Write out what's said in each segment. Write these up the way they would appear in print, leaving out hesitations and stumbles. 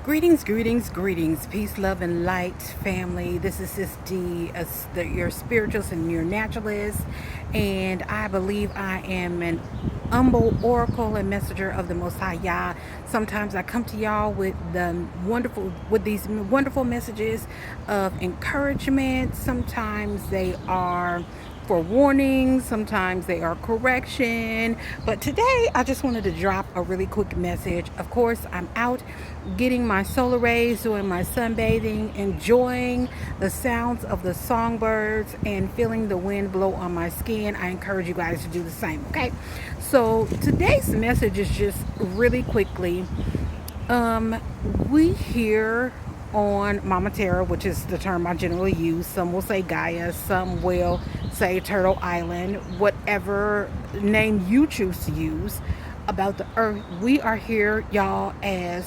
Greetings, greetings, greetings. Peace, love, and light, family. This is Sis D, your spiritualist and your naturalist. And I believe I am an humble oracle and messenger of the Most High Yah. Sometimes I come to y'all with these wonderful messages of encouragement. Sometimes they are for warnings, sometimes they are correction. But today I just wanted to drop a really quick message. Of course, I'm out getting my solar rays, doing my sunbathing, enjoying the sounds of the songbirds, and feeling the wind blow on my skin. I encourage you guys to do the same, okay? So today's message is just really quickly. Um, we here on Mama Terra, which is the term I generally use. Some will say Gaia, some will say Turtle Island, whatever name you choose to use about the earth. We are here, y'all, as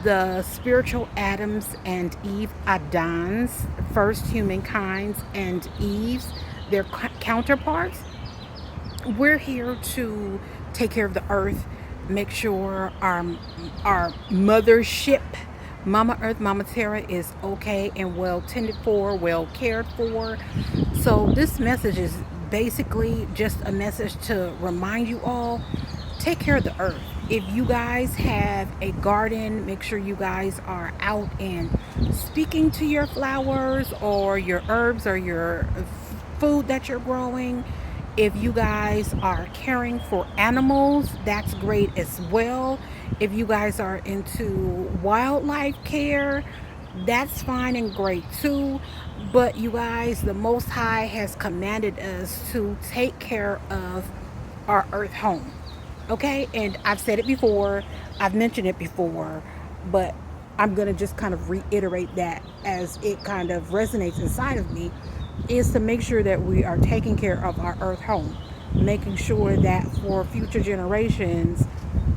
the spiritual Adams and Eve Adans, first humankind's and Eve's, their counterparts. We're here to take care of the earth, make sure our mothership, Mama Earth, Mama Terra, is okay and well tended for, well cared for. So this message is basically just a message to remind you all, take care of the earth. If you guys have a garden, make sure you guys are out and speaking to your flowers or your herbs or your food that you're growing. If you guys are caring for animals, that's great as well. If you guys are into wildlife care, that's fine and great too. But you guys, the Most High has commanded us to take care of our earth home. Okay? And I've said it before, I've mentioned it before, but I'm going to just kind of reiterate that as it kind of resonates inside of me, is to make sure that we are taking care of our earth home, making sure that for future generations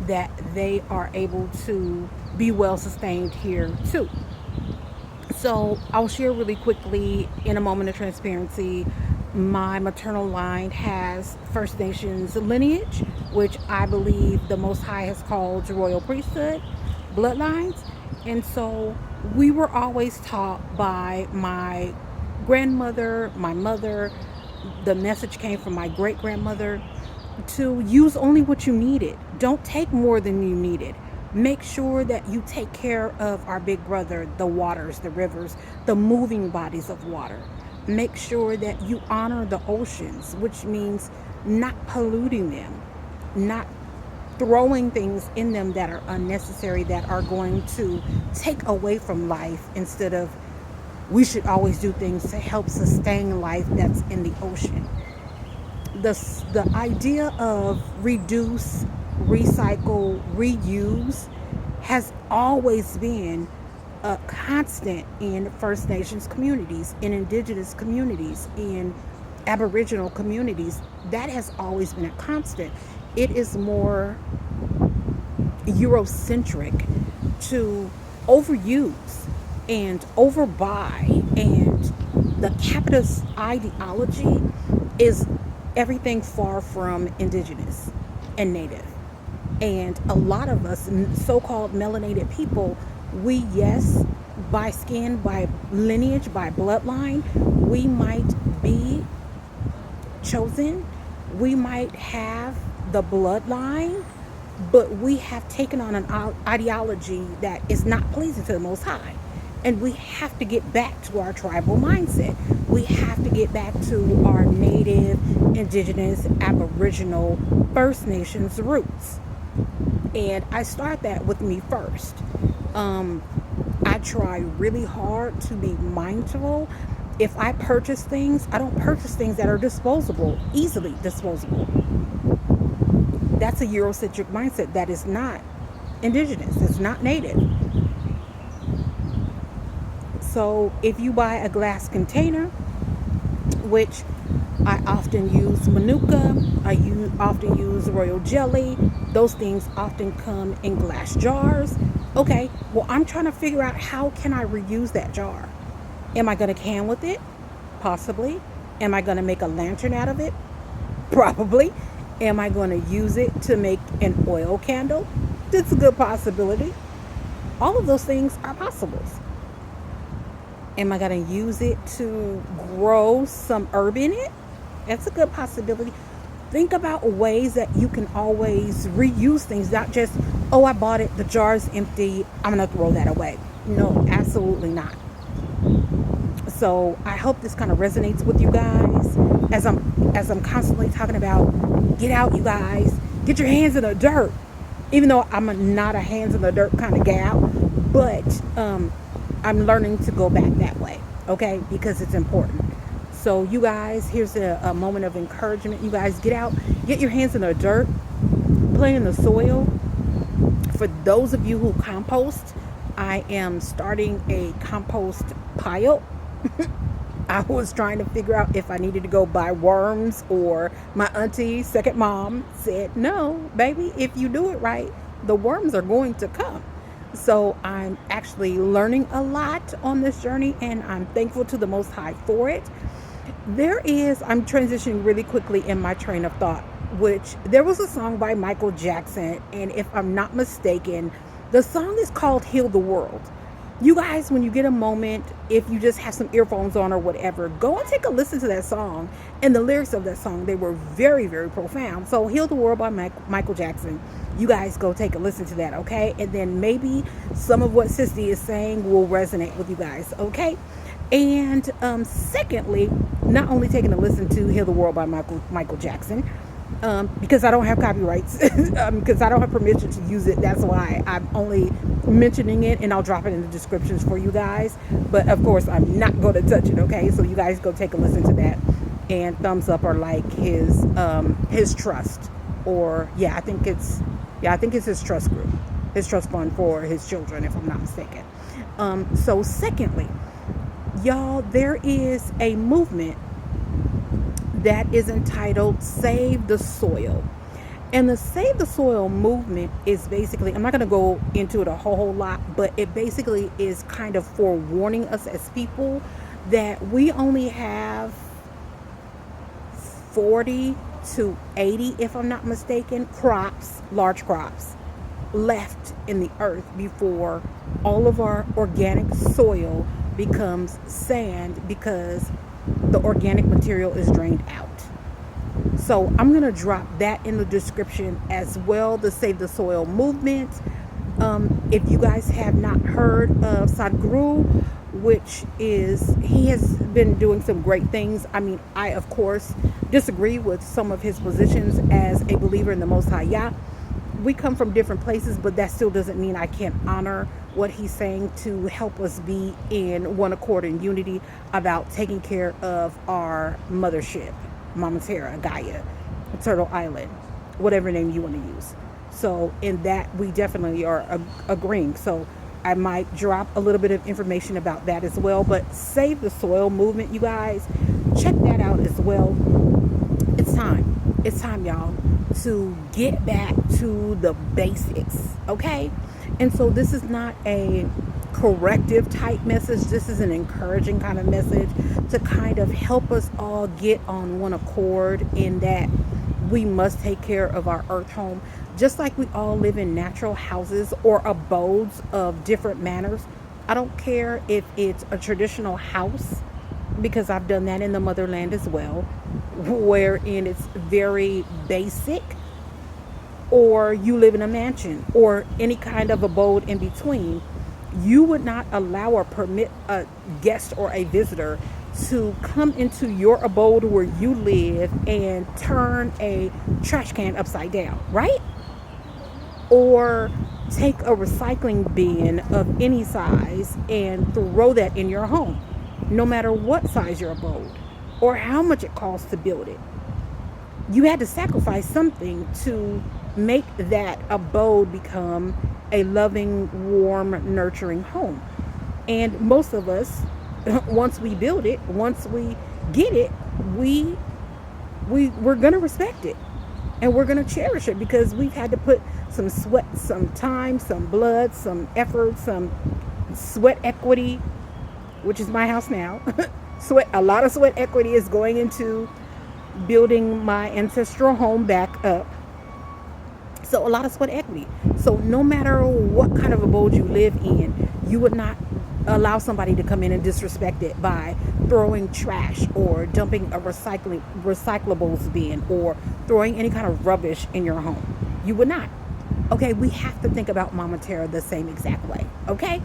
that they are able to be well sustained here too. So I'll share really quickly in a moment of transparency. My maternal line has First Nations lineage, which I believe the Most High has called royal priesthood bloodlines. And so we were always taught by my grandmother, my mother, the message came from my great grandmother, to use only what you needed. Don't take more than you needed. Make sure that you take care of our big brother, the waters, the rivers, the moving bodies of water. Make sure that you honor the oceans, which means not polluting them, not throwing things in them that are unnecessary, that are going to take away from life. Instead of, we should always do things to help sustain life that's in the ocean. The idea of reduce, recycle, reuse has always been a constant in First Nations communities, in Indigenous communities, in Aboriginal communities. That has always been a constant. It is more Eurocentric to overuse and overbuy, and the capitalist ideology is everything far from indigenous and native. And a lot of us so-called melanated people, we, yes, by skin, by lineage, by bloodline, we might be chosen, we might have the bloodline, but we have taken on an ideology that is not pleasing to the Most High. And we have to get back to our tribal mindset. We have to get back to our native, indigenous, aboriginal, First Nations roots. And I start that with me first. I try really hard to be mindful. If I purchase things, I don't purchase things that are disposable, easily disposable. That's a Eurocentric mindset. That is not indigenous. It's not native. So if you buy a glass container, which I often use Manuka, often use royal jelly, those things often come in glass jars. Okay, well, I'm trying to figure out, how can I reuse that jar? Am I going to can with it? Possibly. Am I going to make a lantern out of it? Probably. Am I going to use it to make an oil candle? That's a good possibility. All of those things are possibles. Am I going to use it to grow some herb in it? That's a good possibility. Think about ways that you can always reuse things, not just, oh, I bought it, the jar's empty, I'm going to throw that away. No, absolutely not. So I hope this kind of resonates with you guys as I'm constantly talking about, get out, you guys, get your hands in the dirt. Even though I'm not a hands in the dirt kind of gal, but I'm learning to go back that way, okay? Because it's important. So you guys, here's a moment of encouragement. You guys get out, get your hands in the dirt, play in the soil. For those of you who compost, I am starting a compost pile. I was trying to figure out if I needed to go buy worms, or my auntie, second mom, said, no, baby, if you do it right, the worms are going to come. So I'm actually learning a lot on this journey, and I'm thankful to the Most High for it. I'm transitioning really quickly in my train of thought, which there was a song by Michael Jackson, and if I'm not mistaken, the song is called Heal the World. You guys, when you get a moment, if you just have some earphones on or whatever, go and take a listen to that song. And the lyrics of that song, they were very, very profound. So Heal the World by Michael Jackson. You guys go take a listen to that, okay? And then maybe some of what Sissy is saying will resonate with you guys, okay? And secondly, not only taking a listen to Heal the World by Michael Jackson, because I don't have copyrights, because I don't have permission to use it. That's why I'm only mentioning it, and I'll drop it in the descriptions for you guys. But of course, I'm not going to touch it. Okay, so you guys go take a listen to that, and thumbs up or like his trust, or I think it's his trust group, his trust fund for his children, if I'm not mistaken. So secondly, y'all, there is a movement that is entitled Save the Soil. And the Save the Soil movement is basically, I'm not going to go into it a whole lot, but it basically is kind of forewarning us as people that we only have 40 to 80, if I'm not mistaken, crops, large crops, left in the earth before all of our organic soil becomes sand, because the organic material is drained out. So I'm going to drop that in the description as well, the Save the Soil movement. If you guys have not heard of Sadhguru, which is, he has been doing some great things. I mean, I, of course, disagree with some of his positions as a believer in the Most High Yah. We come from different places, but that still doesn't mean I can't honor what he's saying to help us be in one accord and unity about taking care of our mothership, Mama Terra, Gaia, Turtle Island, whatever name you want to use. So in that, we definitely are agreeing. So I might drop a little bit of information about that as well. But Save the Soil movement, you guys, check that out as well. It's time, y'all, to get back to the basics, okay? And so this is not a corrective type message. This is an encouraging kind of message to kind of help us all get on one accord in that we must take care of our earth home. Just like we all live in natural houses or abodes of different manners. I don't care if it's a traditional house, because I've done that in the motherland as well, wherein it's very basic, or you live in a mansion, or any kind of abode in between. You would not allow or permit a guest or a visitor to come into your abode where you live and turn a trash can upside down, right? Or take a recycling bin of any size and throw that in your home, no matter what size your abode or how much it costs to build it. You had to sacrifice something to make that abode become a loving, warm, nurturing home. And most of us, once we build it, once we get it, we're going to respect it, and we're going to cherish it, because we've had to put some sweat, some time, some blood, some effort, some sweat equity, which is my house now. A lot of sweat equity is going into building my ancestral home back up. So a lot of sweat equity. So no matter what kind of abode you live in, you would not allow somebody to come in and disrespect it by throwing trash or dumping a recyclables bin or throwing any kind of rubbish in your home. You would not. Okay, we have to think about Mama Terra the same exact way. Okay,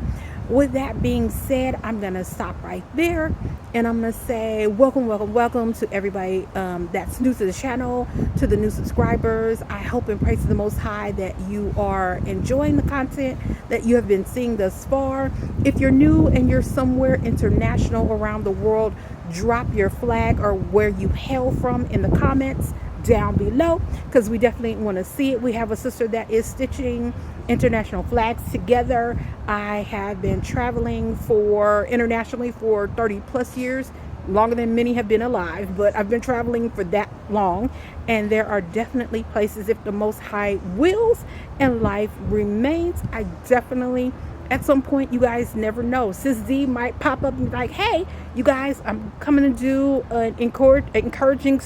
with that being said, I'm gonna stop right there, and I'm gonna say welcome, welcome, welcome to everybody that's new to the channel, to the new subscribers. I hope and pray to the Most High that you are enjoying the content that you have been seeing thus far. If you're new and you're somewhere international around the world, drop your flag or where you hail from in the comments down below, because we definitely want to see it. We have a sister that is stitching international flags together. I have been traveling for internationally for 30 plus years, longer than many have been alive, but I've been traveling for that long, and there are definitely places, if the Most High wills and life remains, I definitely, at some point, you guys never know, Sis D might pop up and be like, hey you guys, I'm coming to do an encouraging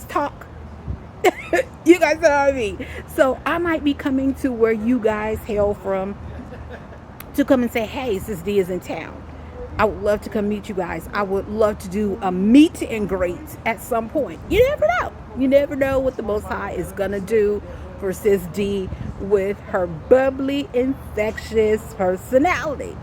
talk. You guys know what I mean. So I might be coming to where you guys hail from to come and say, hey, Sis D is in town. I would love to come meet you guys. I would love to do a meet and greet at some point. You never know. You never know what the Most High is gonna do for Sis D with her bubbly, infectious personality.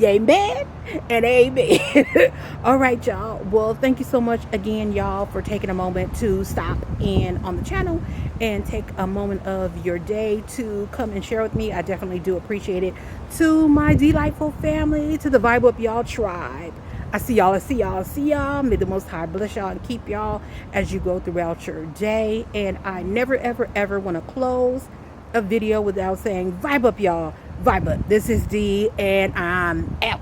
Amen and amen. All right, y'all. Well, thank you so much again, y'all, for taking a moment to stop in on the channel and take a moment of your day to come and share with me. I definitely do appreciate it. To my delightful family, to the Vibe Up Y'all tribe, I see y'all, I see y'all, I see y'all. May the Most High bless y'all and keep y'all as you go throughout your day. And I never, ever, ever want to close a video without saying, Vibe Up Y'all. Vibe Up. This is D, and I'm out.